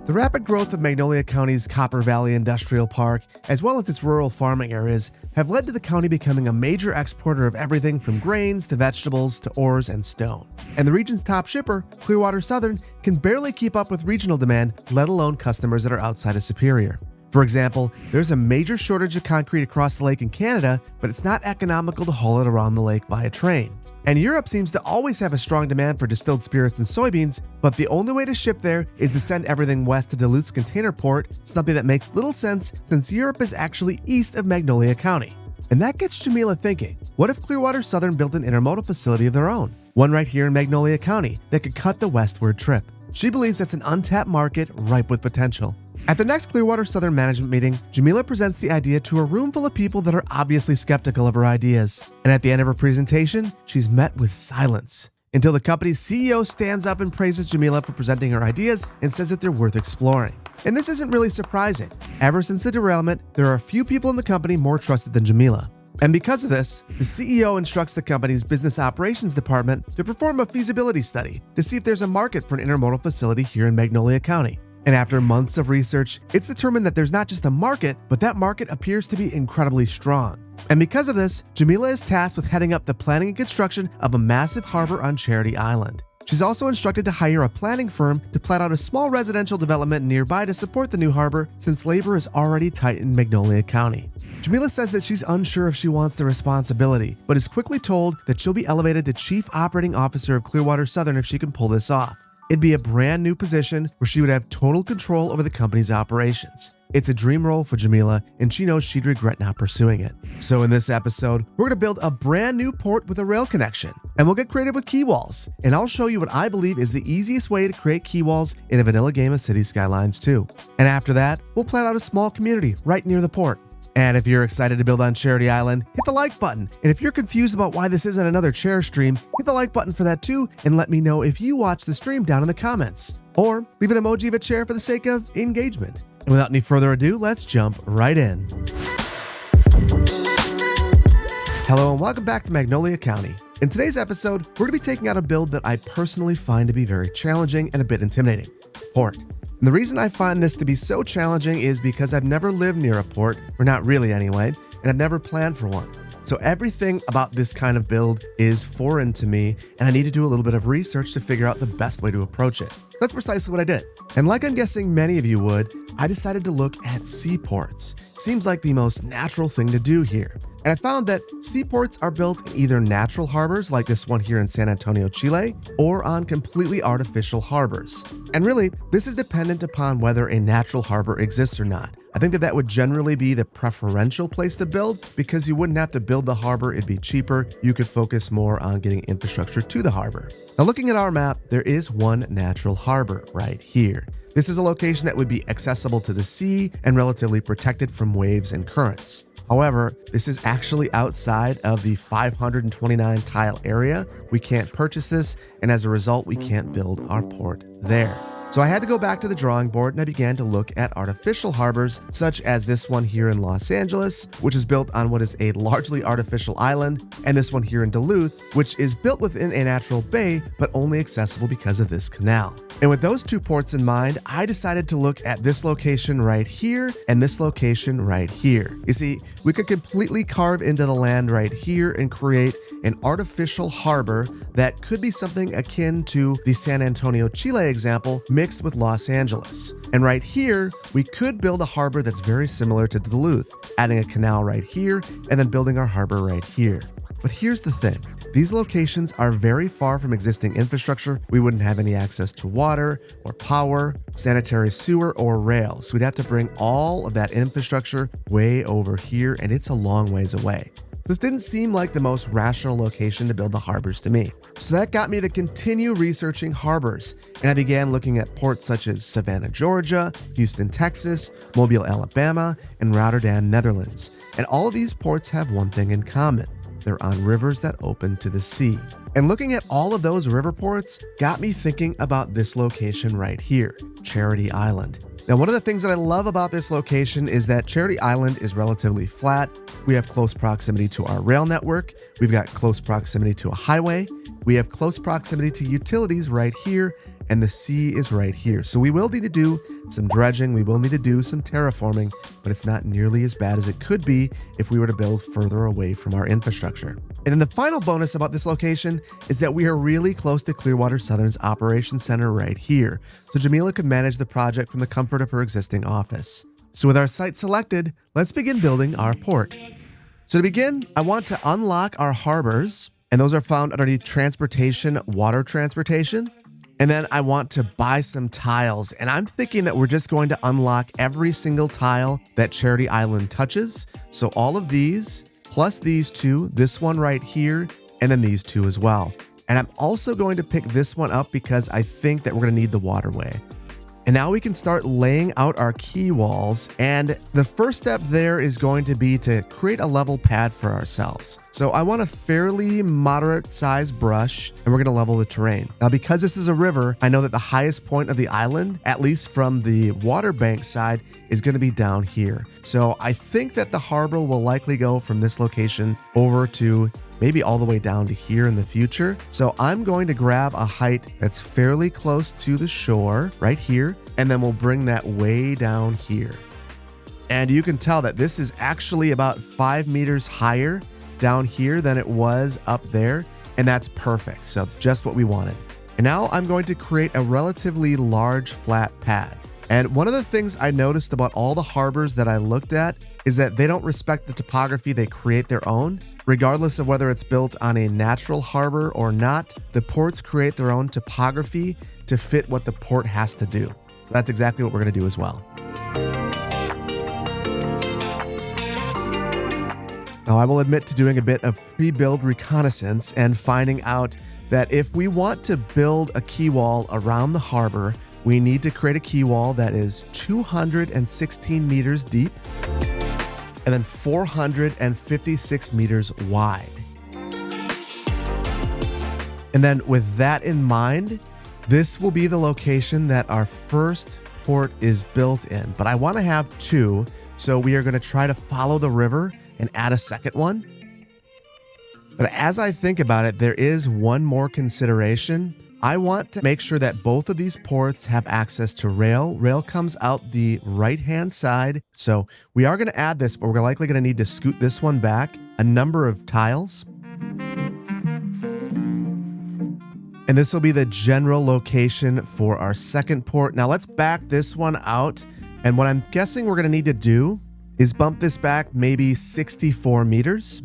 The rapid growth of Magnolia County's Copper Valley Industrial Park, as well as its rural farming areas, have led to the county becoming a major exporter of everything from grains to vegetables to ores and stone. And the region's top shipper, Clearwater Southern, can barely keep up with regional demand, let alone customers that are outside of Superior. For example, there's a major shortage of concrete across the lake in Canada, but it's not economical to haul it around the lake via train. And Europe seems to always have a strong demand for distilled spirits and soybeans, but the only way to ship there is to send everything west to Duluth's container port, something that makes little sense since Europe is actually east of Magnolia County. And that gets Jamila thinking, what if Clearwater Southern built an intermodal facility of their own? One right here in Magnolia County that could cut the westward trip. She believes that's an untapped market ripe with potential. At the next Clearwater Southern management meeting, Jamila presents the idea to a room full of people that are obviously skeptical of her ideas. And at the end of her presentation, she's met with silence until the company's CEO stands up and praises Jamila for presenting her ideas and says that they're worth exploring. And this isn't really surprising. Ever since the derailment, there are a few people in the company more trusted than Jamila. And because of this, the CEO instructs the company's business operations department to perform a feasibility study to see if there's a market for an intermodal facility here in Magnolia County. And after months of research, it's determined that there's not just a market, but that market appears to be incredibly strong. And because of this, Jamila is tasked with heading up the planning and construction of a massive harbor on Chairity Island. She's also instructed to hire a planning firm to plat out a small residential development nearby to support the new harbor since labor is already tight in Magnolia County. Jamila says that she's unsure if she wants the responsibility, but is quickly told that she'll be elevated to Chief Operating Officer of Clearwater Southern if she can pull this off. It'd be a brand new position where she would have total control over the company's operations. It's a dream role for Jamila, and she knows she'd regret not pursuing it. So in this episode, we're going to build a brand new port with a rail connection, and we'll get creative with key walls. And I'll show you what I believe is the easiest way to create key walls in a vanilla game of city skylines too. And after that, we'll plan out a small community right near the port. And if you're excited to build on Chairity Island, hit the like button. And if you're confused about why this isn't another chair stream, hit the like button for that too, and let me know if you watch the stream down in the comments. Or leave an emoji of a chair for the sake of engagement. And without any further ado, let's jump right in. Hello and welcome back to Magnolia County. In today's episode, we're going to be taking out a build that I personally find to be very challenging and a bit intimidating: port. And the reason I find this to be so challenging is because I've never lived near a port, or not really anyway, and I've never planned for one. So everything about this kind of build is foreign to me, and I need to do a little bit of research to figure out the best way to approach it. That's precisely what I did. And like I'm guessing many of you would, I decided to look at seaports. Seems like the most natural thing to do here. And I found that seaports are built in either natural harbors like this one here in San Antonio, Chile, or on completely artificial harbors. And really, this is dependent upon whether a natural harbor exists or not. I think that would generally be the preferential place to build because you wouldn't have to build the harbor, it'd be cheaper. You could focus more on getting infrastructure to the harbor. Now looking at our map, there is one natural harbor right here. This is a location that would be accessible to the sea and relatively protected from waves and currents. However, this is actually outside of the 529 tile area. We can't purchase this, and as a result, we can't build our port there. So I had to go back to the drawing board and I began to look at artificial harbors, such as this one here in Los Angeles, which is built on what is a largely artificial island, and this one here in Duluth, which is built within a natural bay, but only accessible because of this canal. And with those two ports in mind, I decided to look at this location right here and this location right here. You see, we could completely carve into the land right here and create an artificial harbor that could be something akin to the San Antonio, Chile example mixed with Los Angeles. And right here, we could build a harbor that's very similar to Duluth, adding a canal right here and then building our harbor right here. But here's the thing. These locations are very far from existing infrastructure. We wouldn't have any access to water or power, sanitary sewer, or rail. So we'd have to bring all of that infrastructure way over here, and it's a long ways away. So this didn't seem like the most rational location to build the harbors to me. So that got me to continue researching harbors, and I began looking at ports such as Savannah, Georgia, Houston, Texas, Mobile, Alabama, and Rotterdam, Netherlands. And all of these ports have one thing in common. They're on rivers that open to the sea. And looking at all of those river ports got me thinking about this location right here, Chairity Island. Now, one of the things that I love about this location is that Chairity Island is relatively flat. We have close proximity to our rail network. We've got close proximity to a highway. We have close proximity to utilities right here. and the sea is right here. So we will need to do some dredging, we will need to do some terraforming, but it's not nearly as bad as it could be if we were to build further away from our infrastructure. And then the final bonus about this location is that we are really close to Clearwater Southern's operations center right here. So Jamila could manage the project from the comfort of her existing office. So with our site selected, let's begin building our port. So to begin, I want to unlock our harbors, and those are found underneath transportation, water transportation. And then I want to buy some tiles, and I'm thinking that we're just going to unlock every single tile that Chairity Island touches. So all of these, plus these two, this one right here, and then these two as well. And I'm also going to pick this one up because I think that we're going to need the waterway. And now we can start laying out our key walls. And the first step there is going to be to create a level pad for ourselves. So I want a fairly moderate sized brush, and we're going to level the terrain. Now, because this is a river, I know that the highest point of the island, at least from the water bank side, is going to be down here. So I think that the harbor will likely go from this location over to maybe all the way down to here in the future. So I'm going to grab a height that's fairly close to the shore right here, and then we'll bring that way down here. And you can tell that this is actually about 5 meters higher down here than it was up there, and that's perfect. So just what we wanted. And now I'm going to create a relatively large flat pad. And one of the things I noticed about all the harbors that I looked at is that they don't respect the topography, they create their own. Regardless of whether it's built on a natural harbor or not, the ports create their own topography to fit what the port has to do. So that's exactly what we're going to do as well. Now, I will admit to doing a bit of pre-build reconnaissance and finding out that if we want to build a quay wall around the harbor, we need to create a quay wall that is 216 meters deep and then 456 meters wide. And then with that in mind, this will be the location that our first port is built in. But I want to have two, so we are going to try to follow the river and add a second one. But as I think about it, there is one more consideration. I want to make sure that both of these ports have access to rail. Rail comes out the right-hand side. So we are going to add this, but we're likely going to need to scoot this one back a number of tiles. And this will be the general location for our second port. Now let's back this one out. And what I'm guessing we're going to need to do is bump this back maybe 64 meters.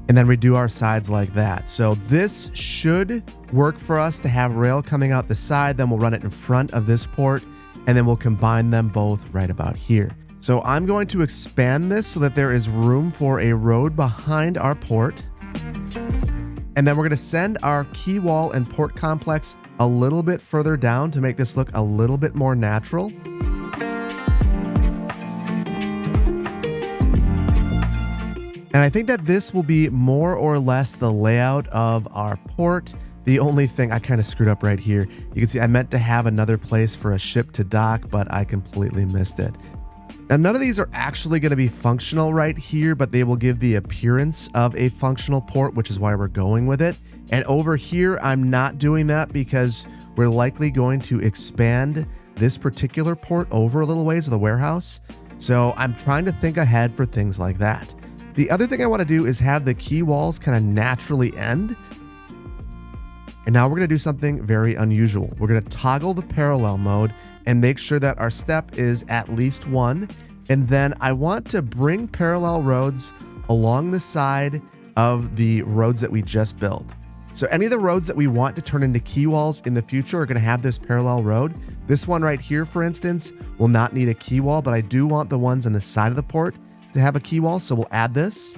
And then redo our sides like that. So this should work for us to have rail coming out the side. Then we'll run it in front of this port, and then we'll combine them both right about here. So I'm going to expand this so that there is room for a road behind our port. And then we're going to send our quay wall and port complex a little bit further down to make this look a little bit more natural. And I think that this will be more or less the layout of our port. The only thing I kind of screwed up right here, you can see I meant to have another place for a ship to dock, but I completely missed it. Now, none of these are actually going to be functional right here, but they will give the appearance of a functional port, which is why we're going with it. And over here, I'm not doing that because we're likely going to expand this particular port over a little ways with a warehouse. So I'm trying to think ahead for things like that. The other thing I want to do is have the quay walls kind of naturally end. And now we're going to do something very unusual. We're going to toggle the parallel mode and make sure that our step is at least 1. And then I want to bring parallel roads along the side of the roads that we just built. So any of the roads that we want to turn into quay walls in the future are going to have this parallel road. This one right here, for instance, will not need a quay wall, but I do want the ones on the side of the port to have a quay wall, so we'll add this.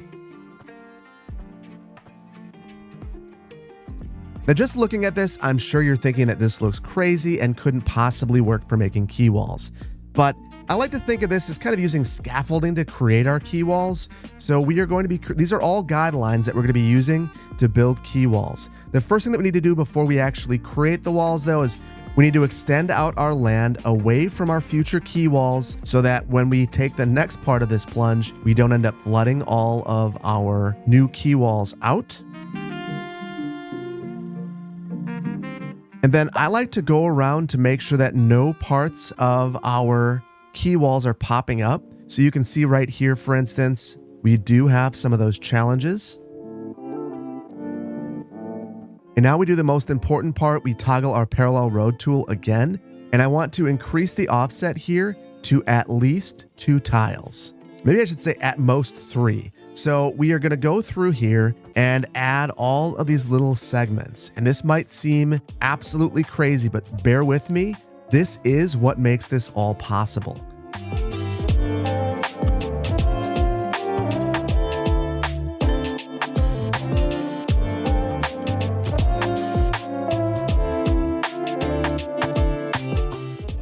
Now, just looking at this, I'm sure you're thinking that this looks crazy and couldn't possibly work for making quay walls. But I like to think of this as kind of using scaffolding to create our quay walls. So we are going to be, these are all guidelines that we're going to be using to build quay walls. The first thing that we need to do before we actually create the walls, though, is we need to extend out our land away from our future quay walls so that when we take the next part of this plunge, we don't end up flooding all of our new quay walls out. And then I like to go around to make sure that no parts of our key walls are popping up. So you can see right here, for instance, we do have some of those challenges. And now we do the most important part. We toggle our parallel road tool again. And I want to increase the offset here to at least 2 tiles. Maybe I should say at most 3. So we are going to go through here and add all of these little segments. And this might seem absolutely crazy, but bear with me. This is what makes this all possible.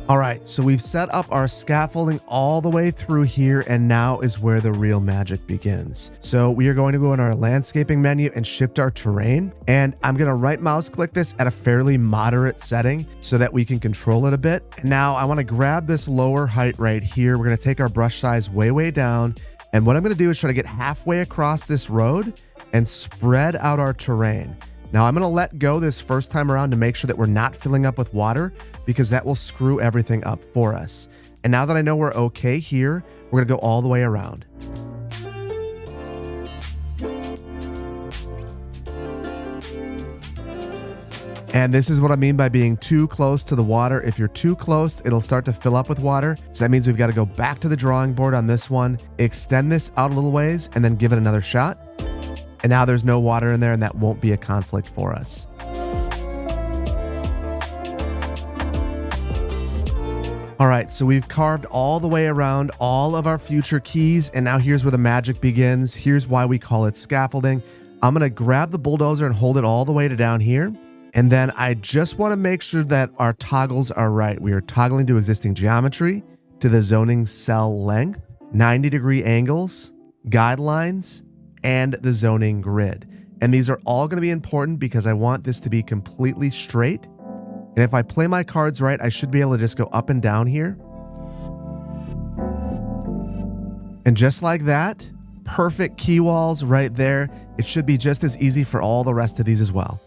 All right, so we've set up our scaffolding all the way through here, and now is where the real magic begins. So we are going to go in our landscaping menu and shift our terrain, and I'm gonna right mouse click this at a fairly moderate setting so that we can control it a bit. And now I wanna grab this lower height right here. We're gonna take our brush size way down, and what I'm gonna do is try to get halfway across this road and spread out our terrain. Now I'm gonna let go this first time around to make sure that we're not filling up with water, because that will screw everything up for us. And now that I know we're okay here, we're gonna go all the way around. And this is what I mean by being too close to the water. If you're too close, it'll start to fill up with water. So that means we've got to go back to the drawing board on this one, extend this out a little ways, and then give it another shot. And now there's no water in there, and that won't be a conflict for us. All right, so we've carved all the way around all of our future keys, and now here's where the magic begins. Here's why we call it scaffolding. I'm gonna grab the bulldozer and hold it all the way to down here. And then I just wanna make sure that our toggles are right. We are toggling to existing geometry, to the zoning cell length, 90-degree angles, guidelines, and the zoning grid. And these are all gonna be important because I want this to be completely straight. And if I play my cards right, I should be able to just go up and down here. And just like that, perfect key walls right there. It should be just as easy for all the rest of these as well.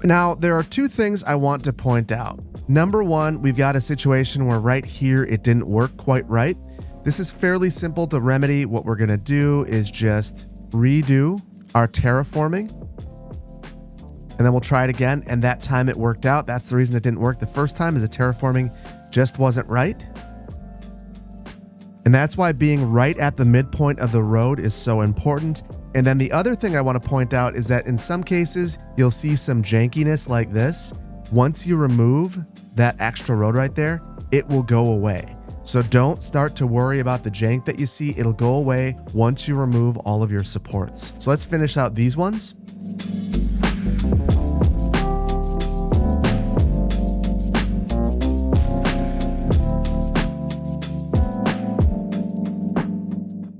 Now, there are 2 things I want to point out. Number 1, we've got a situation where right here, it didn't work quite right. This is fairly simple to remedy. What we're gonna do is just redo our terraforming. And then we'll try it again, and that time it worked out. That's the reason it didn't work the first time, is the terraforming just wasn't right. And that's why being right at the midpoint of the road is so important. And then the other thing I want to point out is that in some cases, you'll see some jankiness like this. Once you remove that extra road right there, it will go away. So don't start to worry about the jank that you see. It'll go away once you remove all of your supports. So let's finish out these ones.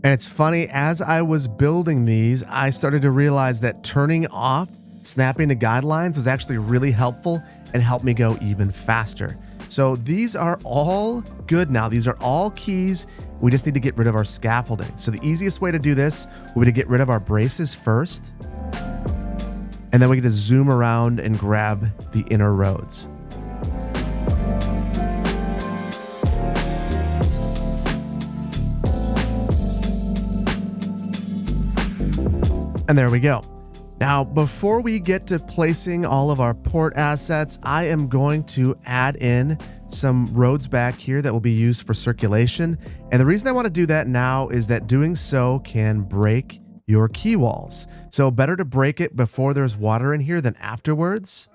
And it's funny, as I was building these, I started to realize that turning off snapping to guidelines was actually really helpful and helped me go even faster. So these are all good now. These are all keys. We just need to get rid of our scaffolding. So the easiest way to do this would be to get rid of our braces first. And then we get to zoom around and grab the inner roads. And there we go. Now, before we get to placing all of our port assets, I am going to add in some roads back here that will be used for circulation. And the reason I want to do that now is that doing so can break your key walls. So better to break it before there's water in here than afterwards.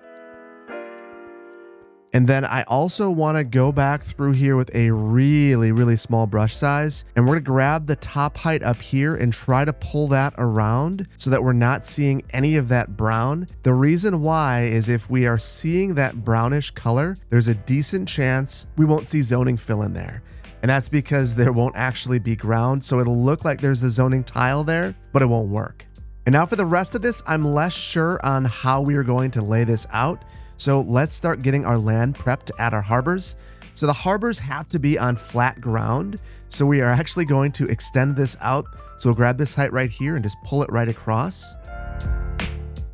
And then I also want to go back through here with a really small brush size. And we're going to grab the top height up here and try to pull that around so that we're not seeing any of that brown. The reason why is if we are seeing that brownish color, there's a decent chance we won't see zoning fill in there. And that's because there won't actually be ground. So it'll look like there's a zoning tile there, but it won't work. And now for the rest of this, I'm less sure on how we are going to lay this out. So let's start getting our land prepped at our harbors. So the harbors have to be on flat ground. So we are actually going to extend this out. So we'll grab this height right here and just pull it right across.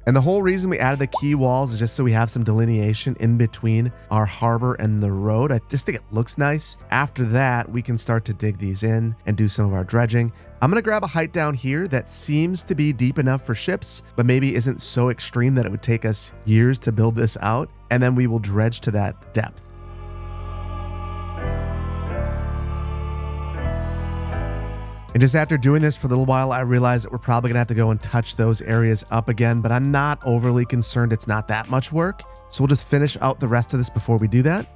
And the whole reason we added the quay walls is just so we have some delineation in between our harbor and the road. I just think it looks nice. After that, we can start to dig these in and do some of our dredging. I'm going to grab a height down here that seems to be deep enough for ships, but maybe isn't so extreme that it would take us years to build this out. And then we will dredge to that depth. And just after doing this for a little while, I realized that we're probably gonna have to go and touch those areas up again, but I'm not overly concerned. It's not that much work. So we'll just finish out the rest of this before we do that.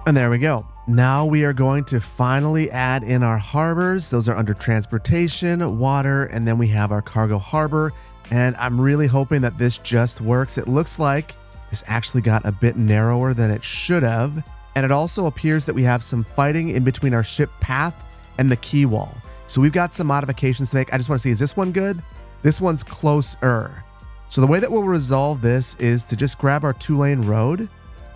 And there we go. Now we are going to finally add in our harbors. Those are under transportation, water, and then we have our cargo harbor. And I'm really hoping that this just works. It looks like this actually got a bit narrower than it should have. And it also appears that we have some fighting in between our ship path and the quay wall. So we've got some modifications to make. I just want to see, is this one good? This one's closer. So the way that we'll resolve this is to just grab our 2-lane road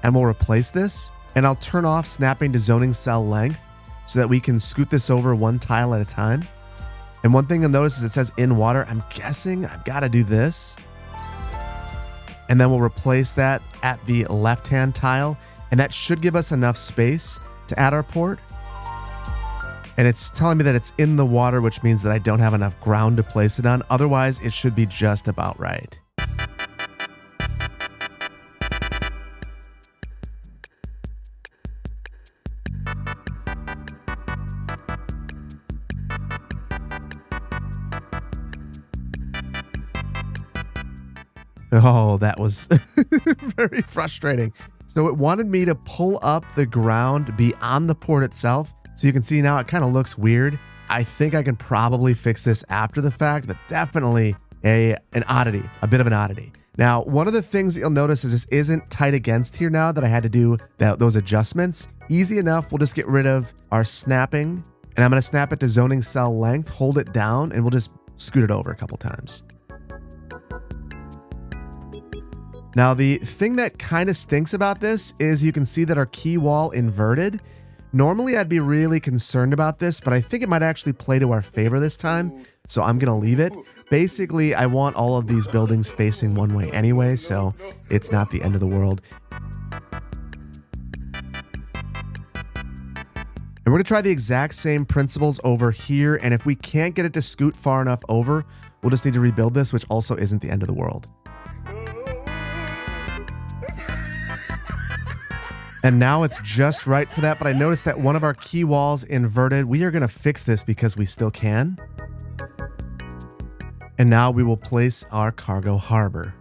and we'll replace this. And I'll turn off snapping to zoning cell length so that we can scoot this over one tile at a time. And one thing you'll notice is it says in water. I'm guessing I've got to do this. And then we'll replace that at the left-hand tile. And that should give us enough space to add our port. And it's telling me that it's in the water, which means that I don't have enough ground to place it on. Otherwise, it should be just about right. Oh, that was very frustrating. So it wanted me to pull up the ground beyond the port itself. So you can see now it kind of looks weird. I think I can probably fix this after the fact, but definitely an oddity, a bit of an oddity. Now, one of the things that you'll notice is this isn't tight against here now that I had to do those adjustments. Easy enough, we'll just get rid of our snapping, and I'm gonna snap it to zoning cell length, hold it down, and we'll just scoot it over a couple times. Now, the thing that kind of stinks about this is you can see that our quay wall inverted. Normally, I'd be really concerned about this, but I think it might actually play to our favor this time, so I'm going to leave it. Basically, I want all of these buildings facing one way anyway, so it's not the end of the world. And we're going to try the exact same principles over here, and if we can't get it to scoot far enough over, we'll just need to rebuild this, which also isn't the end of the world. And now it's just right for that, but I noticed that one of our quay walls inverted. We are going to fix this because we still can. And now we will place our cargo harbor.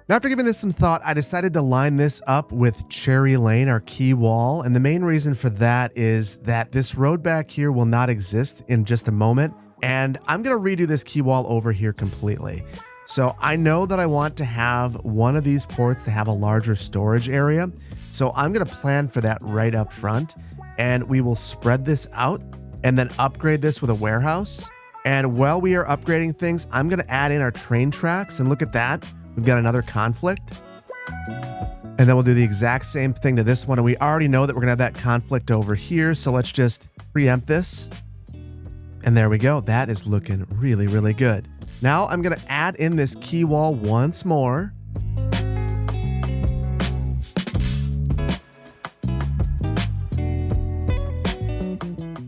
Now, after giving this some thought, I decided to line this up with Cherry Lane, our quay wall. And the main reason for that is that this road back here will not exist in just a moment. And I'm going to redo this quay wall over here completely. So I know that I want to have one of these ports to have a larger storage area. So I'm going to plan for that right up front, and we will spread this out and then upgrade this with a warehouse. And while we are upgrading things, I'm going to add in our train tracks, and look at that. We've got another conflict. And then we'll do the exact same thing to this one. And we already know that we're going to have that conflict over here. So let's just preempt this. And there we go. That is looking really, really good. Now I'm going to add in this quay wall once more.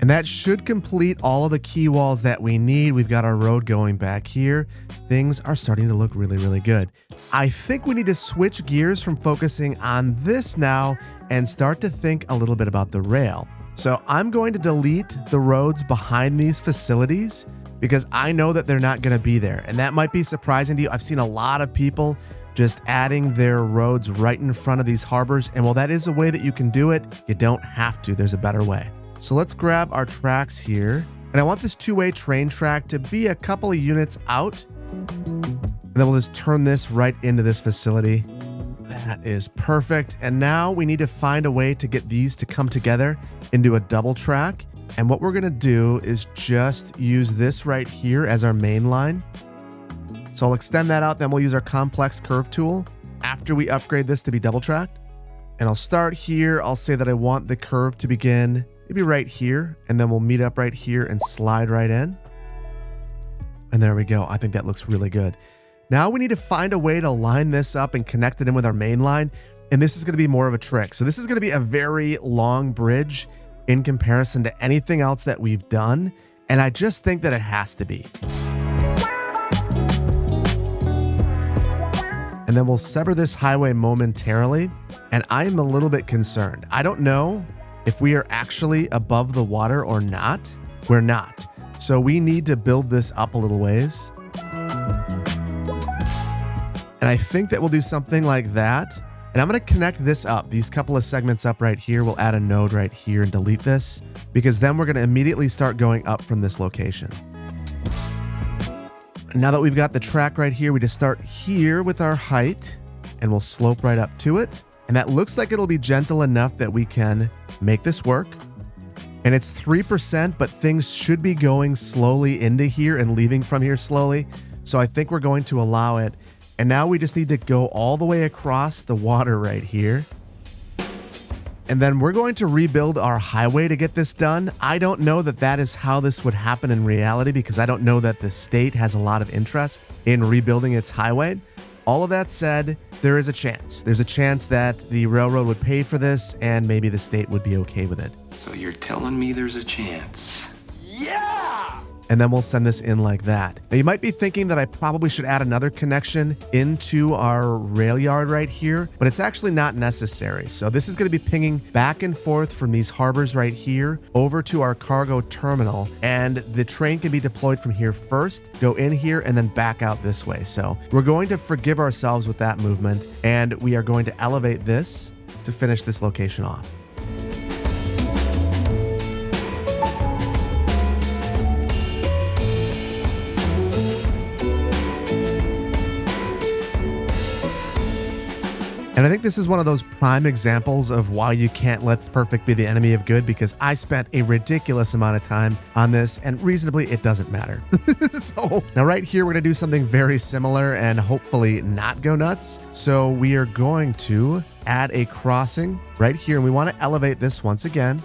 And that should complete all of the quay walls that we need. We've got our road going back here. Things are starting to look really, really good. I think we need to switch gears from focusing on this now and start to think a little bit about the rail. So I'm going to delete the roads behind these facilities because I know that they're not going to be there. And that might be surprising to you. I've seen a lot of people just adding their roads right in front of these harbors. And while that is a way that you can do it, you don't have to. There's a better way. So let's grab our tracks here. And I want this two-way train track to be a couple of units out. And then we'll just turn this right into this facility. That is perfect. And now we need to find a way to get these to come together into a double track. And what we're going to do is just use this right here as our main line. So I'll extend that out. Then we'll use our complex curve tool after we upgrade this to be double tracked. And I'll start here. I'll say that I want the curve to begin maybe right here, and then we'll meet up right here and slide right in. And there we go. I think that looks really good. Now we need to find a way to line this up and connect it in with our main line. And this is going to be more of a trick. So this is going to be a very long bridge in comparison to anything else that we've done. And I just think that it has to be. And then we'll sever this highway momentarily. And I'm a little bit concerned. I don't know if we are actually above the water or not. We're not. So we need to build this up a little ways. And I think that we'll do something like that. And I'm going to connect this up, these couple of segments up right here. We'll add a node right here and delete this, because then we're going to immediately start going up from this location. And now that we've got the track right here, we just start here with our height and we'll slope right up to it. And that looks like it'll be gentle enough that we can make this work. And it's 3%, but things should be going slowly into here and leaving from here slowly. So I think we're going to allow it. And now we just need to go all the way across the water right here. And then we're going to rebuild our highway to get this done. I don't know that that is how this would happen in reality, because I don't know that the state has a lot of interest in rebuilding its highway. All of that said, there is a chance. There's a chance that the railroad would pay for this and maybe the state would be okay with it. So you're telling me there's a chance? Yeah! And then we'll send this in like that. Now you might be thinking that I probably should add another connection into our rail yard right here, but it's actually not necessary. So this is going to be pinging back and forth from these harbors right here over to our cargo terminal. And the train can be deployed from here first, go in here, and then back out this way. So we're going to forgive ourselves with that movement, and we are going to elevate this to finish this location off. And I think this is one of those prime examples of why you can't let perfect be the enemy of good, because I spent a ridiculous amount of time on this and reasonably it doesn't matter. So now right here, we're going to do something very similar and hopefully not go nuts. So we are going to add a crossing right here, and we want to elevate this once again.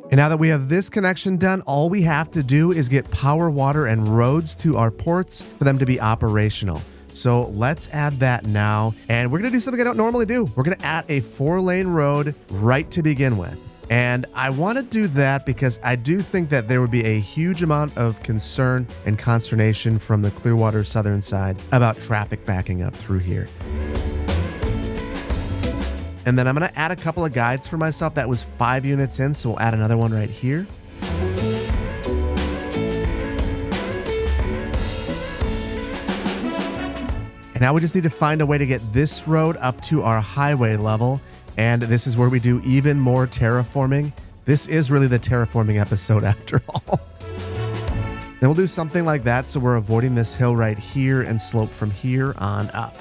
And now that we have this connection done, all we have to do is get power, water, and roads to our ports for them to be operational. So let's add that now. And we're going to do something I don't normally do. We're going to add a 4-lane road right to begin with. And I want to do that because I do think that there would be a huge amount of concern and consternation from the Clearwater Southern side about traffic backing up through here. And then I'm going to add a couple of guides for myself. That was 5 units in, so we'll add another one right here. And now we just need to find a way to get this road up to our highway level. And this is where we do even more terraforming. This is really the terraforming episode after all. Then we'll do something like that, so we're avoiding this hill right here and slope from here on up.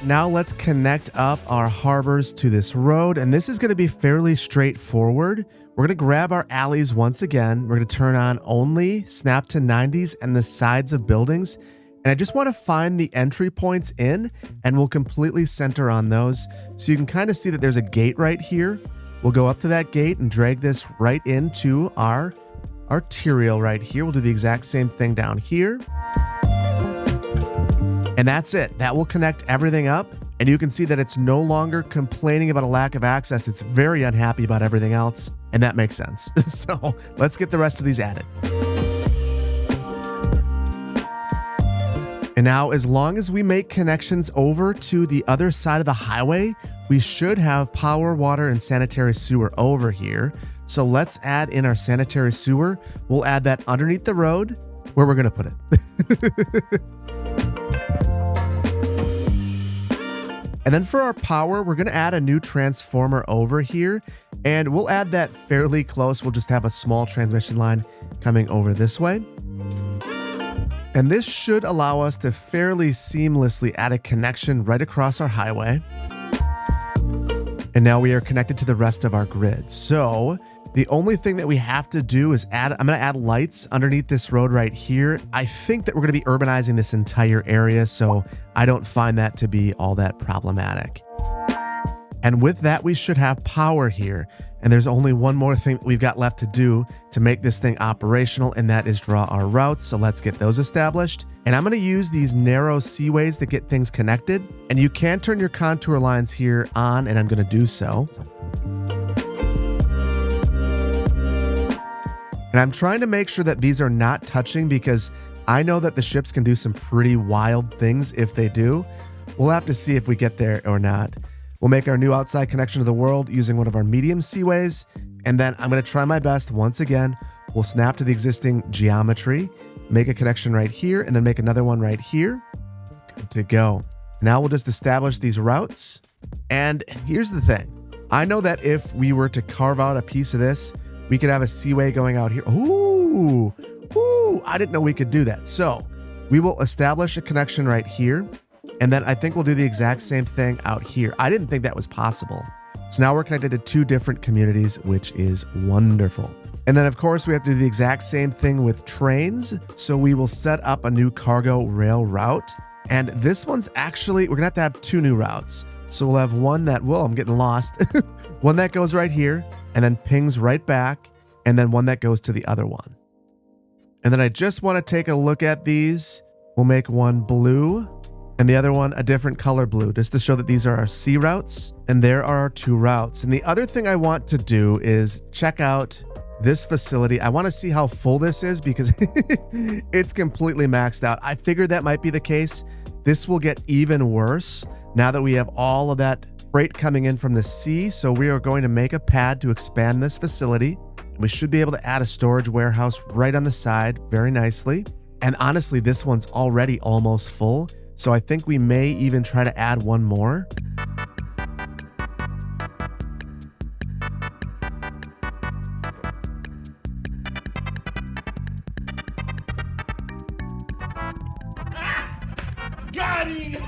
Now let's connect up our harbors to this road, and this is going to be fairly straightforward. We're going to grab our alleys once again. We're going to turn on only snap to 90s and the sides of buildings. And I just want to find the entry points in, and we'll completely center on those. So you can kind of see that there's a gate right here. We'll go up to that gate and drag this right into our arterial right here. We'll do the exact same thing down here. And that's it. That will connect everything up. And you can see that it's no longer complaining about a lack of access. It's very unhappy about everything else. And that makes sense. So let's get the rest of these added. And now, as long as we make connections over to the other side of the highway, we should have power, water, and sanitary sewer over here. So let's add in our sanitary sewer. We'll add that underneath the road where we're going to put it. And then for our power, we're going to add a new transformer over here, and we'll add that fairly close. We'll just have a small transmission line coming over this way. And this should allow us to fairly seamlessly add a connection right across our highway. And now we are connected to the rest of our grid. So The only thing that we have to do is I'm going to add lights underneath this road right here. I think that we're going to be urbanizing this entire area, so I don't find that to be all that problematic. And with that, we should have power here. And there's only one more thing that we've got left to do to make this thing operational, and that is draw our routes. So let's get those established. And I'm going to use these narrow seaways to get things connected. And you can turn your contour lines here on, and I'm going to do so. And I'm trying to make sure that these are not touching, because I know that the ships can do some pretty wild things if they do. We'll have to see if we get there or not. We'll make our new outside connection to the world using one of our medium seaways. And then I'm going to try my best once again. We'll snap to the existing geometry, make a connection right here, and then make another one right here. Good to go. Now we'll just establish these routes. And here's the thing. I know that if we were to carve out a piece of this, we could have a seaway going out here. Ooh, I didn't know we could do that. So we will establish a connection right here. And then I think we'll do the exact same thing out here. I didn't think that was possible. So now we're connected to two different communities, which is wonderful. And then of course we have to do the exact same thing with trains. So we will set up a new cargo rail route. And this one's actually, we're gonna have to have two new routes. So we'll have one that, whoa, I'm getting lost. One that goes right here and then pings right back. And then one that goes to the other one. And then I just want to take a look at these. We'll make one blue and the other one a different color blue, just to show that these are our sea routes. And there are our two routes. And the other thing I want to do is check out this facility. I want to see how full this is, because it's completely maxed out. I figured that might be the case. This will get even worse now that we have all of that freight coming in from the sea. So we are going to make a pad to expand this facility. We should be able to add a storage warehouse right on the side very nicely. And honestly, this one's already almost full. So I think we may even try to add one more. Got him!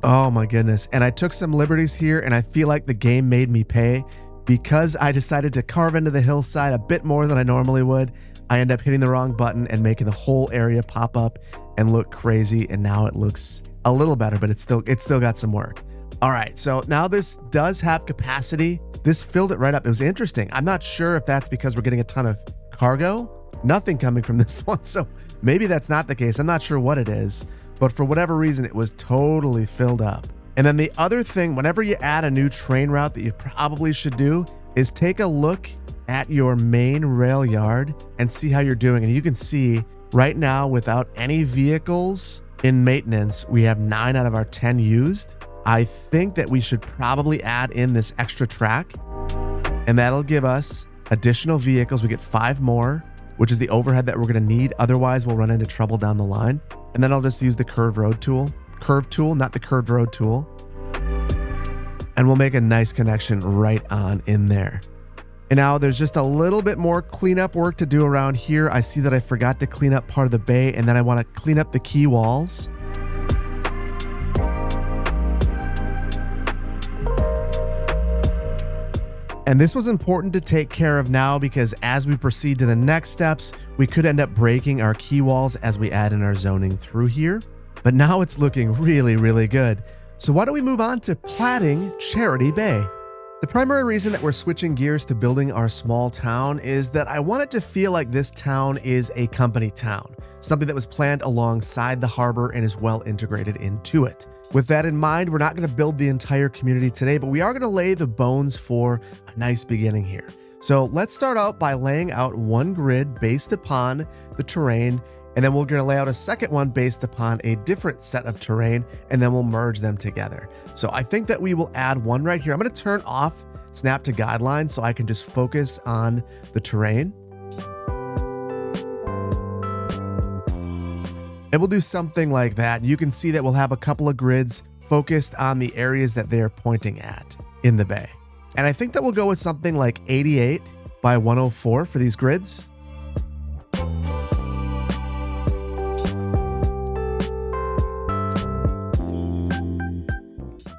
Oh my goodness. And I took some liberties here, and I feel like the game made me pay, because I decided to carve into the hillside a bit more than I normally would. I end up hitting the wrong button and making the whole area pop up and look crazy. And now it looks a little better, but it's still got some work. All right, so now this does have capacity. This filled it right up. It was interesting. I'm not sure if that's because we're getting a ton of cargo. Nothing coming from this one, so maybe that's not the case. I'm not sure what it is, but for whatever reason, it was totally filled up. And then the other thing, whenever you add a new train route that you probably should do is take a look at your main rail yard and see how you're doing. And you can see right now, without any vehicles in maintenance, we have 9 out of our 10 used. I think that we should probably add in this extra track, and that'll give us additional vehicles. We get 5 more, which is the overhead that we're going to need. Otherwise, we'll run into trouble down the line. And then I'll just use the curved road tool. Curved tool, not the curved road tool. And we'll make a nice connection right on in there. And now there's just a little bit more cleanup work to do around here. I see that I forgot to clean up part of the bay, and then I want to clean up the quay walls. And this was important to take care of now, because as we proceed to the next steps, we could end up breaking our quay walls as we add in our zoning through here. But now it's looking really, really good. So why don't we move on to platting Chairity Bay? The primary reason that we're switching gears to building our small town is that I want it to feel like this town is a company town, something that was planned alongside the harbor and is well integrated into it. With that in mind, we're not going to build the entire community today, but we are going to lay the bones for a nice beginning here. So let's start out by laying out one grid based upon the terrain, and then we're going to lay out a second one based upon a different set of terrain, and then we'll merge them together. So I think that we will add one right here. I'm going to turn off snap to guidelines so I can just focus on the terrain. And we'll do something like that. You can see that we'll have a couple of grids focused on the areas that they're pointing at in the bay. And I think that we'll go with something like 88 by 104 for these grids.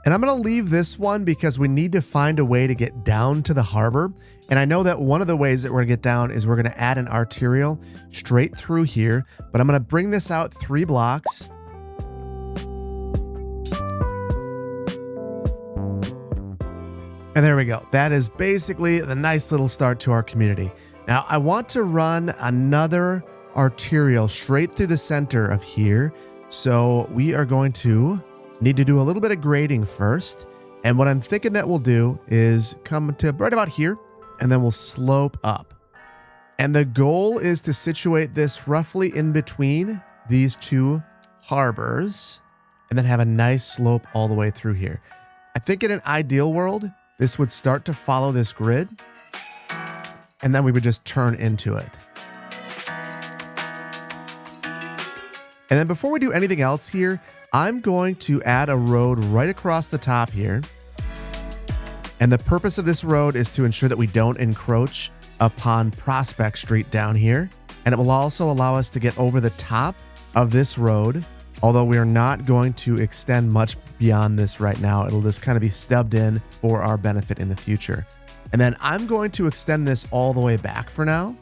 And I'm going to leave this one because we need to find a way to get down to the harbor. And I know that one of the ways that we're going to get down is we're going to add an arterial straight through here, but I'm going to bring this out 3 blocks. And there we go. That is basically the nice little start to our community. Now I want to run another arterial straight through the center of here. So we are going to need to do a little bit of grading first. And what I'm thinking that we'll do is come to right about here, and then we'll slope up. And the goal is to situate this roughly in between these 2 harbors and then have a nice slope all the way through here. I think in an ideal world, this would start to follow this grid, and then we would just turn into it. And then before we do anything else here, I'm going to add a road right across the top here. And the purpose of this road is to ensure that we don't encroach upon Prospect Street down here. And it will also allow us to get over the top of this road, although we are not going to extend much beyond this right now. It'll just kind of be stubbed in for our benefit in the future. And then I'm going to extend this all the way back for now.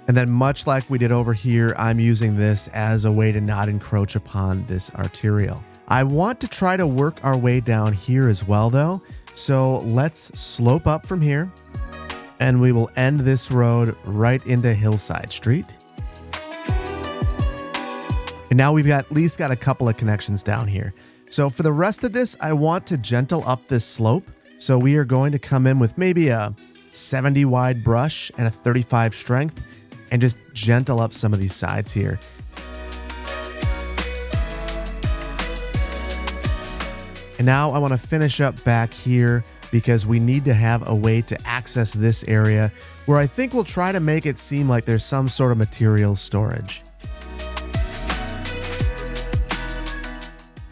And then much like we did over here, I'm using this as a way to not encroach upon this arterial. I want to try to work our way down here as well though. So let's slope up from here, and we will end this road right into Hillside Street. And now we've at least got a couple of connections down here. So for the rest of this, I want to gentle up this slope. So we are going to come in with maybe a 70 wide brush and a 35 strength, and just gentle up some of these sides here. And now I want to finish up back here because we need to have a way to access this area where I think we'll try to make it seem like there's some sort of material storage.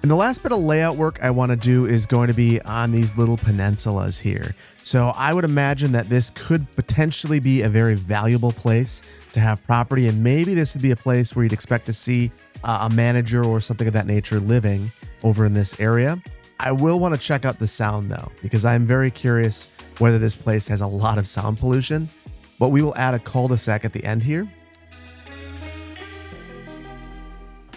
And the last bit of layout work I want to do is going to be on these little peninsulas here. So I would imagine that this could potentially be a very valuable place to have property, and maybe this would be a place where you'd expect to see a manager or something of that nature living over in this area. I will want to check out the sound though, because I'm very curious whether this place has a lot of sound pollution, but we will add a cul-de-sac at the end here.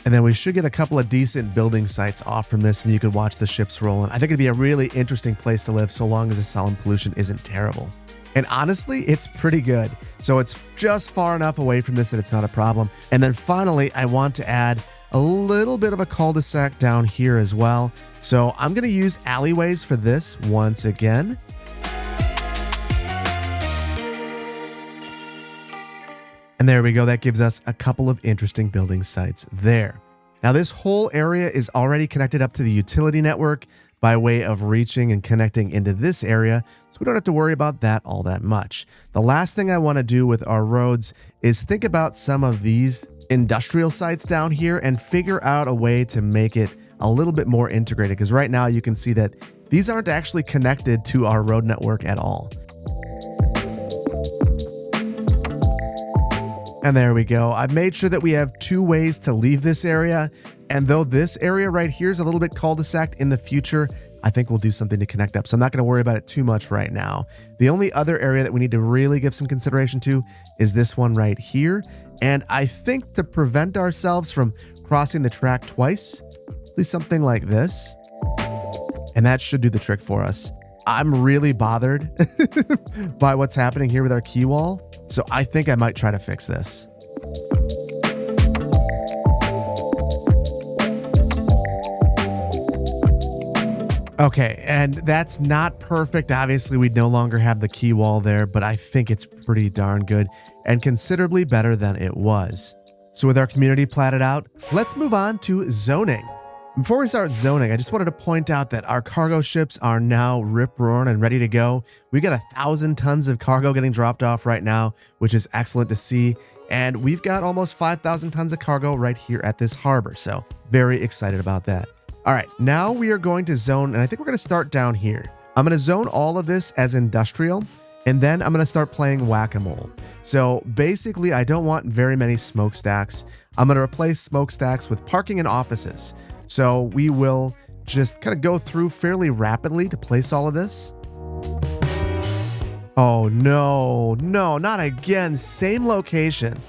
And then we should get a couple of decent building sites off from this, and you could watch the ships roll. And I think it'd be a really interesting place to live so long as the sound pollution isn't terrible. And honestly, it's pretty good. So it's just far enough away from this that it's not a problem. And then finally, I want to add a little bit of a cul-de-sac down here as well. So I'm going to use alleyways for this once again. And there we go. That gives us a couple of interesting building sites there. Now this whole area is already connected up to the utility network by way of reaching and connecting into this area, so we don't have to worry about that all that much. The last thing I want to do with our roads is think about some of these industrial sites down here and figure out a way to make it a little bit more integrated, because right now you can see that these aren't actually connected to our road network at all. And there we go. I've made sure that we have 2 ways to leave this area. And though this area right here is a little bit cul-de-sac in the future, I think we'll do something to connect up. So I'm not going to worry about it too much right now. The only other area that we need to really give some consideration to is this one right here. And I think to prevent ourselves from crossing the track twice, do something like this. And that should do the trick for us. I'm really bothered by what's happening here with our key wall. So I think I might try to fix this. Okay, and that's not perfect. Obviously, we no longer have the key wall there, but I think it's pretty darn good and considerably better than it was. So with our community platted out, let's move on to zoning. Before we start zoning, I just wanted to point out that our cargo ships are now rip-roaring and ready to go. We got 1,000 tons of cargo getting dropped off right now, which is excellent to see. And we've got almost 5,000 tons of cargo right here at this harbor. So very excited about that. All right, now we are going to zone, and I think we're going to start down here. I'm going to zone all of this as industrial, and then I'm going to start playing whack-a-mole. So basically, I don't want very many smokestacks. I'm going to replace smokestacks with parking and offices. So we will just kind of go through fairly rapidly to place all of this. Oh no, not again. Same location.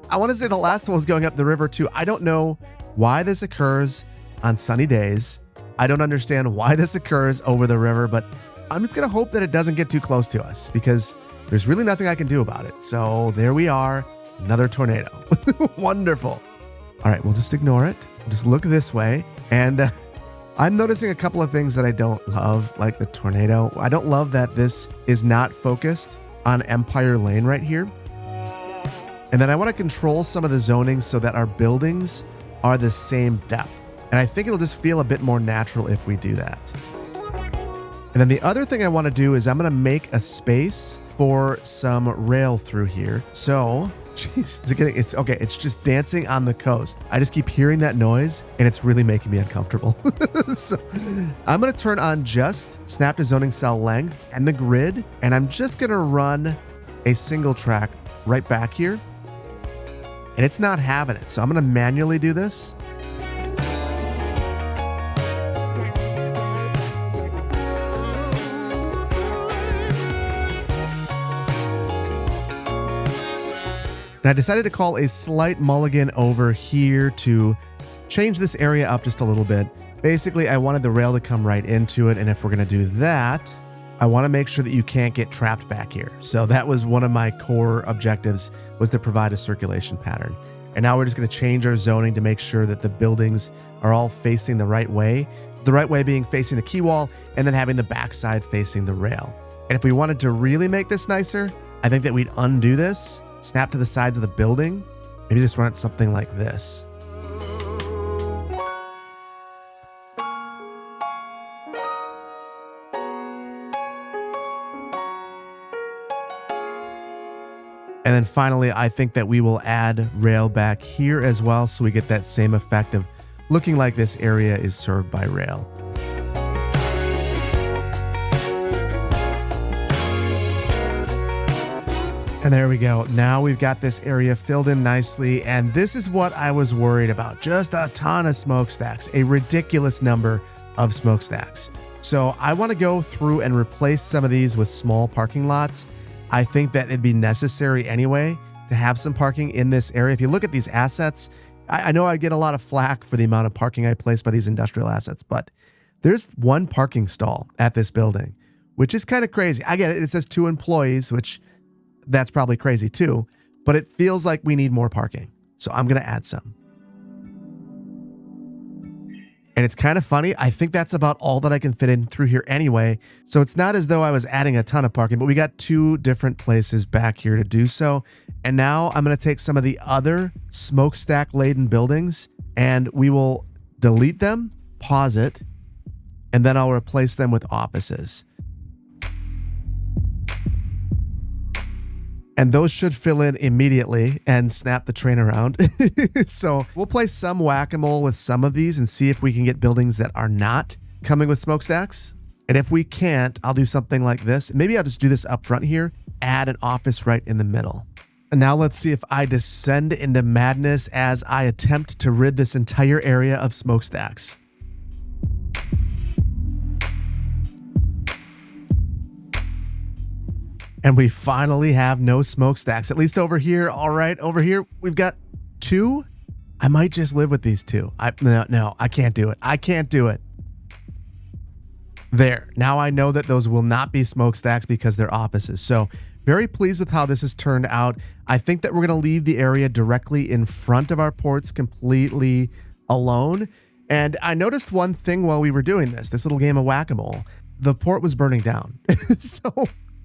I want to say the last one was going up the river too. I don't know why this occurs on sunny days. I don't understand why this occurs over the river, but I'm just going to hope that it doesn't get too close to us because there's really nothing I can do about it. So there we are, another tornado. Wonderful. All right, we'll just ignore it. We'll just look this way. And I'm noticing a couple of things that I don't love, like the tornado. I don't love that this is not focused on Empire Lane right here. And then I want to control some of the zoning so that our buildings are the same depth. And I think it'll just feel a bit more natural if we do that. And then the other thing I want to do is I'm going to make a space for some rail through here. So, jeez, it's okay. It's just dancing on the coast. I just keep hearing that noise and it's really making me uncomfortable. So I'm going to turn on just snap to zoning cell length and the grid. And I'm just going to run a single track right back here. And it's not having it. So I'm going to manually do this. And I decided to call a slight mulligan over here to change this area up just a little bit. Basically, I wanted the rail to come right into it. And if we're going to do that, I want to make sure that you can't get trapped back here. So that was one of my core objectives, was to provide a circulation pattern. And now we're just going to change our zoning to make sure that the buildings are all facing the right way. The right way being facing the quay wall and then having the backside facing the rail. And if we wanted to really make this nicer, I think that we'd undo this, snap to the sides of the building, maybe just run it something like this. And then finally, I think that we will add rail back here as well, so we get that same effect of looking like this area is served by rail. And there we go. Now we've got this area filled in nicely. And this is what I was worried about. Just a ton of smokestacks, a ridiculous number of smokestacks. So I want to go through and replace some of these with small parking lots. I think that it'd be necessary anyway to have some parking in this area. If you look at these assets, I know I get a lot of flack for the amount of parking I place by these industrial assets, but there's one parking stall at this building, which is kind of crazy. I get it. It says 2 employees, which that's probably crazy too, but it feels like we need more parking. So I'm going to add some. And it's kind of funny. I think that's about all that I can fit in through here anyway. So it's not as though I was adding a ton of parking, but we got 2 different places back here to do so. And now I'm going to take some of the other smokestack laden buildings and we will delete them, pause it, and then I'll replace them with offices. And those should fill in immediately and snap the train around. So we'll play some whack-a-mole with some of these and see if we can get buildings that are not coming with smokestacks. And if we can't, I'll do something like this. Maybe I'll just do this up front here, add an office right in the middle. And now let's see if I descend into madness as I attempt to rid this entire area of smokestacks. And we finally have no smokestacks, at least over here. All right, over here, we've got 2. I might just live with these 2. No, I can't do it. I can't do it. There. Now I know that those will not be smokestacks because they're offices. So very pleased with how this has turned out. I think that we're going to leave the area directly in front of our ports completely alone. And I noticed one thing while we were doing this little game of whack-a-mole. The port was burning down. So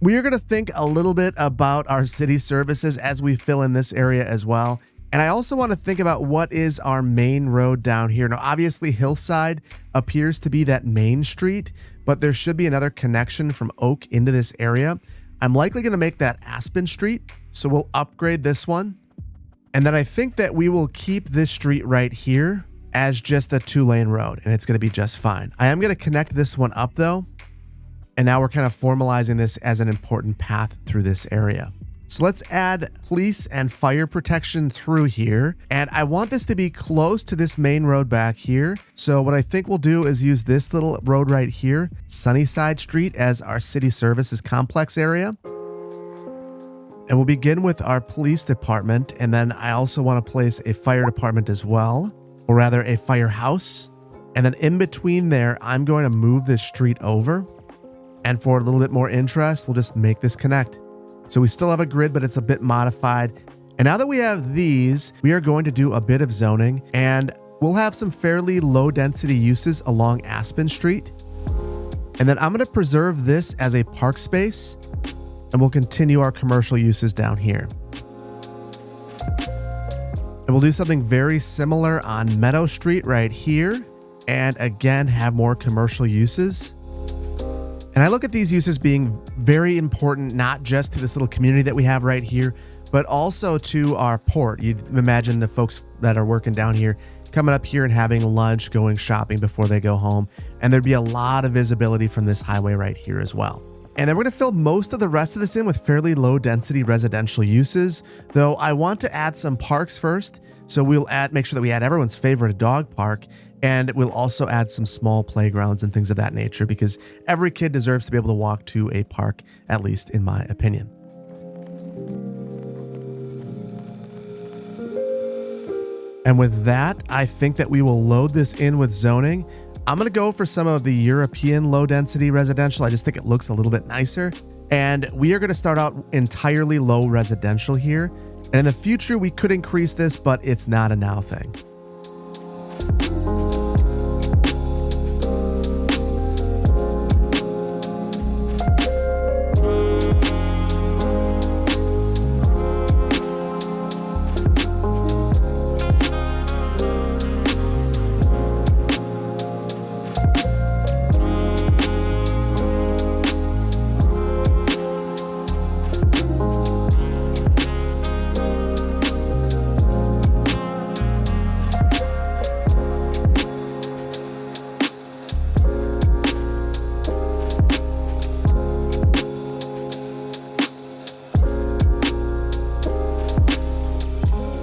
we are going to think a little bit about our city services as we fill in this area as well. And I also want to think about what is our main road down here. Now, obviously, Hillside appears to be that main street, but there should be another connection from Oak into this area. I'm likely going to make that Aspen Street, so we'll upgrade this one. And then I think that we will keep this street right here as just a 2-lane road, and it's going to be just fine. I am going to connect this one up, though. And now we're kind of formalizing this as an important path through this area. So let's add police and fire protection through here. And I want this to be close to this main road back here. So what I think we'll do is use this little road right here, Sunnyside Street, as our city services complex area. And we'll begin with our police department. And then I also want to place a fire department as well, or rather a firehouse. And then in between there, I'm going to move this street over. And for a little bit more interest, we'll just make this connect. So we still have a grid, but it's a bit modified. And now that we have these, we are going to do a bit of zoning, and we'll have some fairly low density uses along Aspen Street. And then I'm going to preserve this as a park space, and we'll continue our commercial uses down here. And we'll do something very similar on Meadow Street right here, and again, have more commercial uses. And I look at these uses being very important, not just to this little community that we have right here, but also to our port. You'd imagine the folks that are working down here coming up here and having lunch, going shopping before they go home. And there'd be a lot of visibility from this highway right here as well. And then we're going to fill most of the rest of this in with fairly low density residential uses, though I want to add some parks first. So we'll make sure that we add everyone's favorite dog park. And we'll also add some small playgrounds and things of that nature, because every kid deserves to be able to walk to a park, at least in my opinion. And with that, I think that we will load this in with zoning. I'm going to go for some of the European low density residential. I just think it looks a little bit nicer. And we are going to start out entirely low residential here. And in the future, we could increase this, but it's not a now thing.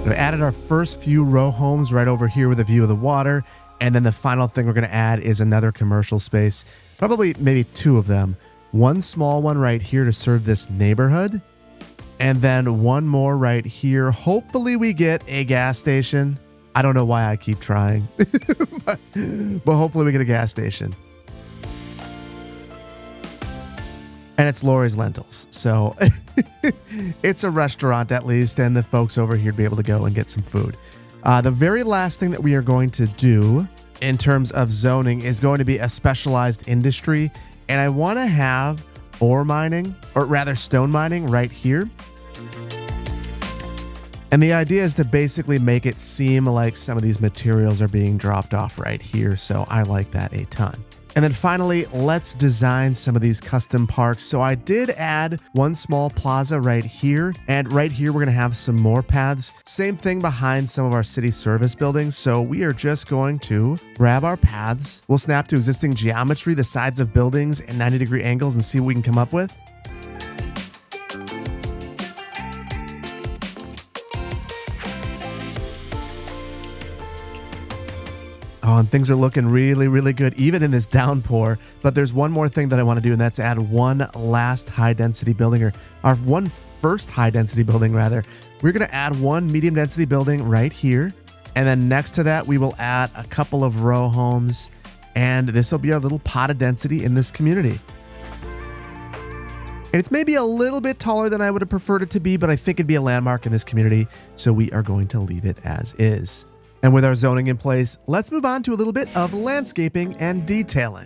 We added our first few row homes right over here with a view of the water. And then the final thing we're going to add is another commercial space, probably maybe two of them. One small one right here to serve this neighborhood. And then one more right here. Hopefully we get a gas station. I don't know why I keep trying, but hopefully we get a gas station. And it's Lori's Lentils. So it's a restaurant at least, and the folks over here to be able to go and get some food. The very last thing that we are going to do in terms of zoning is going to be a specialized industry. And I want to have ore mining, or rather stone mining right here. And the idea is to basically make it seem like some of these materials are being dropped off right here. So I like that a ton. And then finally, let's design some of these custom parks. So I did add one small plaza right here. And right here, we're going to have some more paths. Same thing behind some of our city service buildings. So we are just going to grab our paths. We'll snap to existing geometry, the sides of buildings and 90-degree angles, and see what we can come up with. Oh, and things are looking really, really good, even in this downpour. But there's one more thing that I want to do, and that's add one last high-density building, or our one first high-density building, rather. We're going to add one medium-density building right here. And then next to that, we will add a couple of row homes. And this will be our little pot of density in this community. And it's maybe a little bit taller than I would have preferred it to be, but I think it'd be a landmark in this community. So we are going to leave it as is. And with our zoning in place, let's move on to a little bit of landscaping and detailing.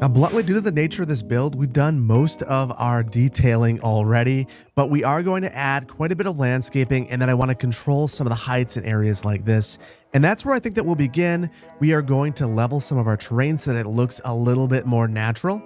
Now, bluntly, due to the nature of this build, we've done most of our detailing already, but we are going to add quite a bit of landscaping, and then I want to control some of the heights in areas like this. And that's where I think that we'll begin. We are going to level some of our terrain so that it looks a little bit more natural.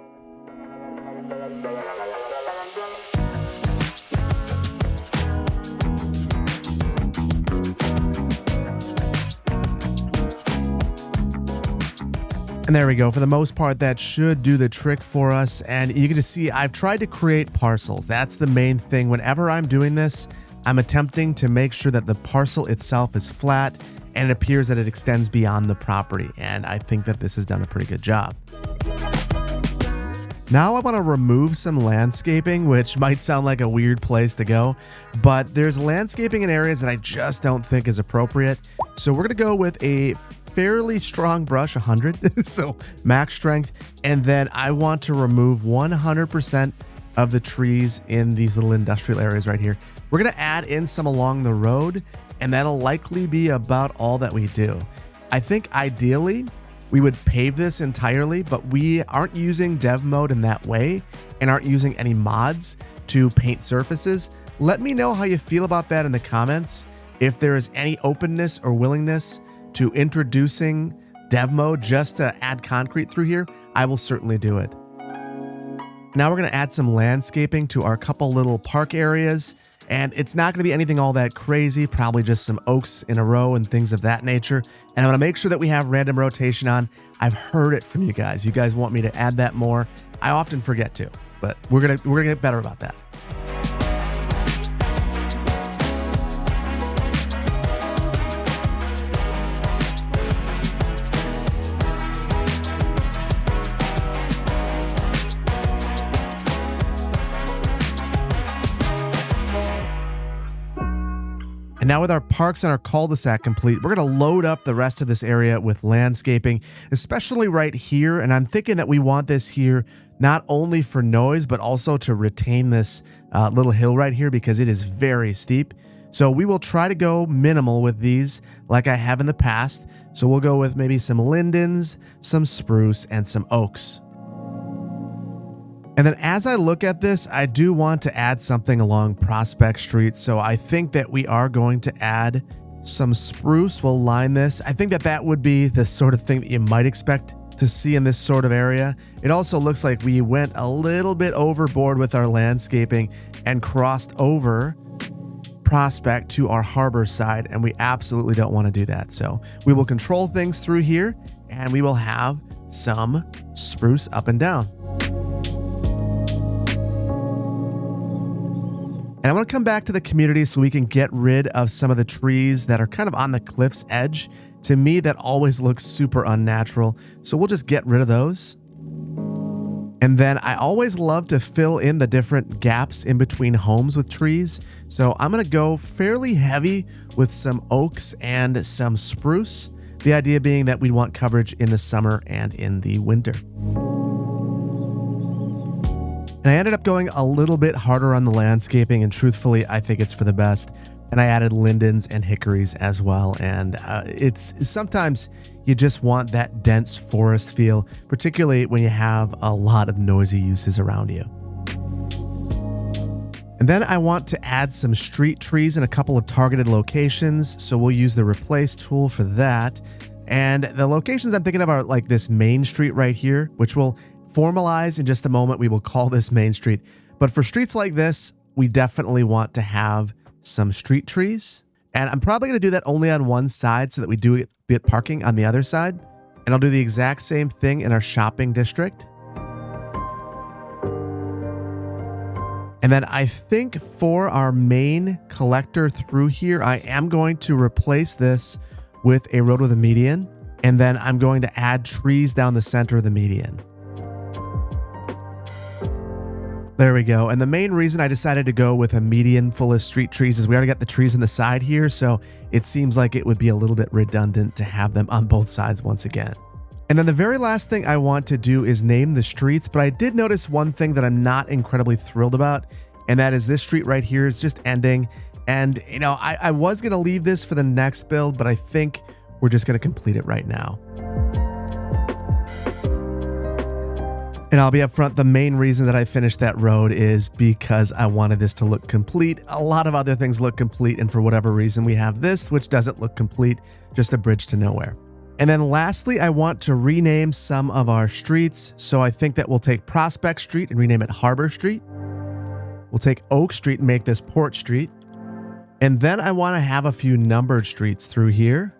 And And there we go. For the most part, that should do the trick for us. And you can just see I've tried to create parcels. That's the main thing. Whenever I'm doing this, I'm attempting to make sure that the parcel itself is flat and it appears that it extends beyond the property. And I think that this has done a pretty good job. Now I want to remove some landscaping, which might sound like a weird place to go, but there's landscaping in areas that I just don't think is appropriate. So we're going to go with a fairly strong brush, 100, so max strength. And then I want to remove 100% of the trees in these little industrial areas right here. We're going to add in some along the road, and that'll likely be about all that we do. I think ideally we would pave this entirely, but we aren't using dev mode in that way and aren't using any mods to paint surfaces. Let me know how you feel about that in the comments. If there is any openness or willingness to introducing dev mode just to add concrete through here, I will certainly do it. Now we're going to add some landscaping to our couple little park areas. And it's not going to be anything all that crazy, probably just some oaks in a row and things of that nature. And I'm going to make sure that we have random rotation on. I've heard it from you guys. You guys want me to add that more. I often forget to, but we're going to get better about that. And now with our parks and our cul-de-sac complete, we're going to load up the rest of this area with landscaping, especially right here. And I'm thinking that we want this here not only for noise, but also to retain this little hill right here because it is very steep. So we will try to go minimal with these like I have in the past. So we'll go with maybe some lindens, some spruce, and some oaks. And then as I look at this, I do want to add something along Prospect Street. So I think that we are going to add some spruce. We'll line this. I think that that would be the sort of thing that you might expect to see in this sort of area. It also looks like we went a little bit overboard with our landscaping and crossed over Prospect to our harbor side. And we absolutely don't want to do that. So we will control things through here and we will have some spruce up and down. And I want to come back to the community so we can get rid of some of the trees that are kind of on the cliff's edge. To me, that always looks super unnatural. So we'll just get rid of those. And then I always love to fill in the different gaps in between homes with trees. So I'm going to go fairly heavy with some oaks and some spruce. The idea being that we want coverage in the summer and in the winter. And I ended up going a little bit harder on the landscaping, and truthfully, I think it's for the best. And I added lindens and hickories as well. And it's sometimes you just want that dense forest feel, particularly when you have a lot of noisy uses around you. And then I want to add some street trees in a couple of targeted locations. So we'll use the replace tool for that. And the locations I'm thinking of are like this main street right here, which will formalize in just a moment. We will call this Main Street. But for streets like this, we definitely want to have some street trees. And I'm probably going to do that only on one side so that we do get parking on the other side. And I'll do the exact same thing in our shopping district. And then I think for our main collector through here, I am going to replace this with a road with a median. And then I'm going to add trees down the center of the median. There we go. And the main reason I decided to go with a median full of street trees is we already got the trees on the side here. So it seems like it would be a little bit redundant to have them on both sides once again. And then the very last thing I want to do is name the streets. But I did notice one thing that I'm not incredibly thrilled about. And that is this street right here. It's just ending. And, you know, I was going to leave this for the next build, but I think we're just going to complete it right now. And I'll be upfront, the main reason that I finished that road is because I wanted this to look complete. A lot of other things look complete, and for whatever reason we have this, which doesn't look complete, just a bridge to nowhere. And then lastly, I want to rename some of our streets. So I think that we'll take Prospect Street and rename it Harbor Street. We'll take Oak Street and make this Port Street. And then I want to have a few numbered streets through here.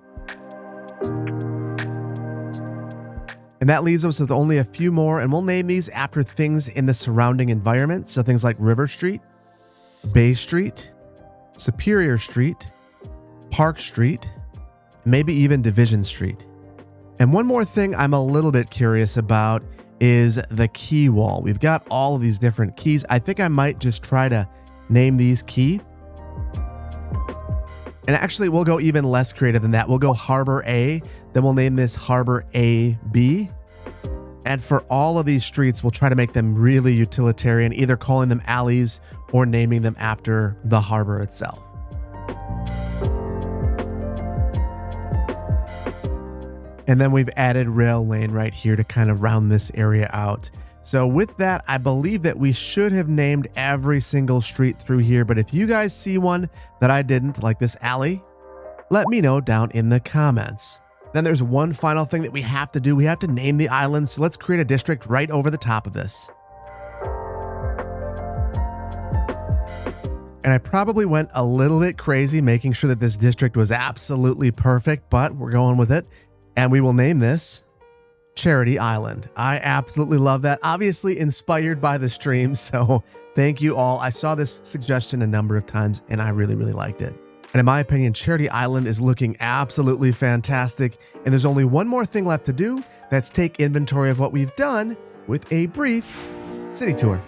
And that leaves us with only a few more, and we'll name these after things in the surrounding environment. So things like River Street, Bay Street, Superior Street, Park Street, maybe even Division Street. And one more thing I'm a little bit curious about is the key wall. We've got all of these different keys. I think I might just try to name these key. And actually, we'll go even less creative than that. We'll go Harbor A, then we'll name this Harbor AB. And for all of these streets, we'll try to make them really utilitarian, either calling them alleys or naming them after the harbor itself. And then we've added rail lane right here to kind of round this area out. So with that, I believe that we should have named every single street through here. But if you guys see one that I didn't, like this alley, let me know down in the comments. Then there's one final thing that we have to do. We have to name the island. So let's create a district right over the top of this. And I probably went a little bit crazy making sure that this district was absolutely perfect, but we're going with it. And we will name this Chairity Island. I absolutely love that. Obviously inspired by the stream, so thank you all. I saw this suggestion a number of times and I really, really liked it. And in my opinion, Chairity Island is looking absolutely fantastic. And there's only one more thing left to do. That's take inventory of what we've done with a brief city tour.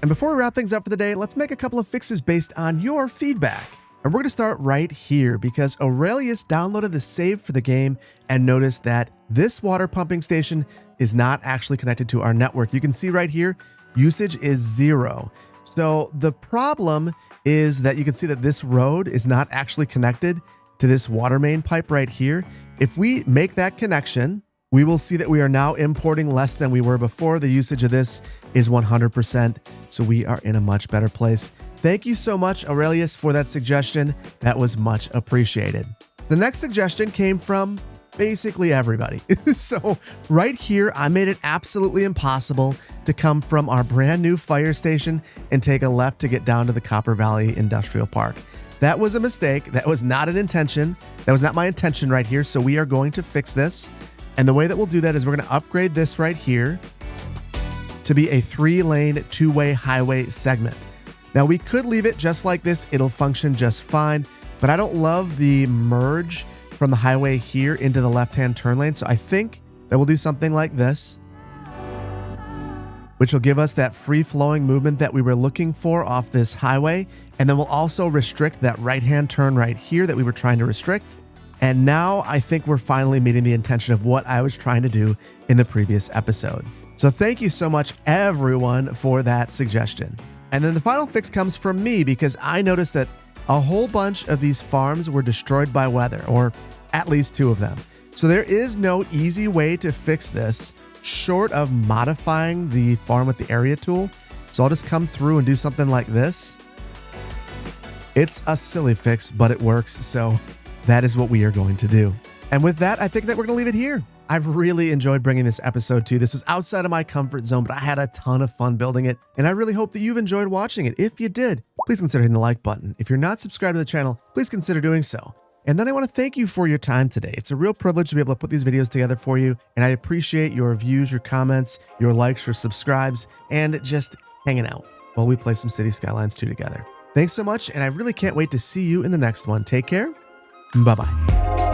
And before we wrap things up for the day, let's make a couple of fixes based on your feedback. And we're going to start right here because Aurelius downloaded the save for the game and noticed that this water pumping station is not actually connected to our network. You can see right here, usage is 0. So the problem is that you can see that this road is not actually connected to this water main pipe right here. If we make that connection, we will see that we are now importing less than we were before. The usage of this is 100%, so we are in a much better place. Thank you so much, Aurelius, for that suggestion. That was much appreciated. The next suggestion came from basically everybody. So right here, I made it absolutely impossible to come from our brand new fire station and take a left to get down to the Copper Valley Industrial Park. That was a mistake. That was not an intention. That was not my intention right here. So we are going to fix this. And the way that we'll do that is we're going to upgrade this right here to be a 3-lane, 2-way highway segment. Now we could leave it just like this. It'll function just fine, but I don't love the merge from the highway here into the left-hand turn lane. So I think that we'll do something like this, which will give us that free-flowing movement that we were looking for off this highway. And then we'll also restrict that right-hand turn right here that we were trying to restrict. And now I think we're finally meeting the intention of what I was trying to do in the previous episode. So thank you so much, everyone, for that suggestion. And then the final fix comes from me because I noticed that a whole bunch of these farms were destroyed by weather, or at least 2 of them. So there is no easy way to fix this short of modifying the farm with the area tool. So I'll just come through and do something like this. It's a silly fix, but it works. So that is what we are going to do. And with that, I think that we're going to leave it here. I've really enjoyed bringing this episode to you. This was outside of my comfort zone, but I had a ton of fun building it. And I really hope that you've enjoyed watching it. If you did, please consider hitting the like button. If you're not subscribed to the channel, please consider doing so. And then I want to thank you for your time today. It's a real privilege to be able to put these videos together for you. And I appreciate your views, your comments, your likes, your subscribes, and just hanging out while we play some City Skylines 2 together. Thanks so much. And I really can't wait to see you in the next one. Take care. Bye-bye.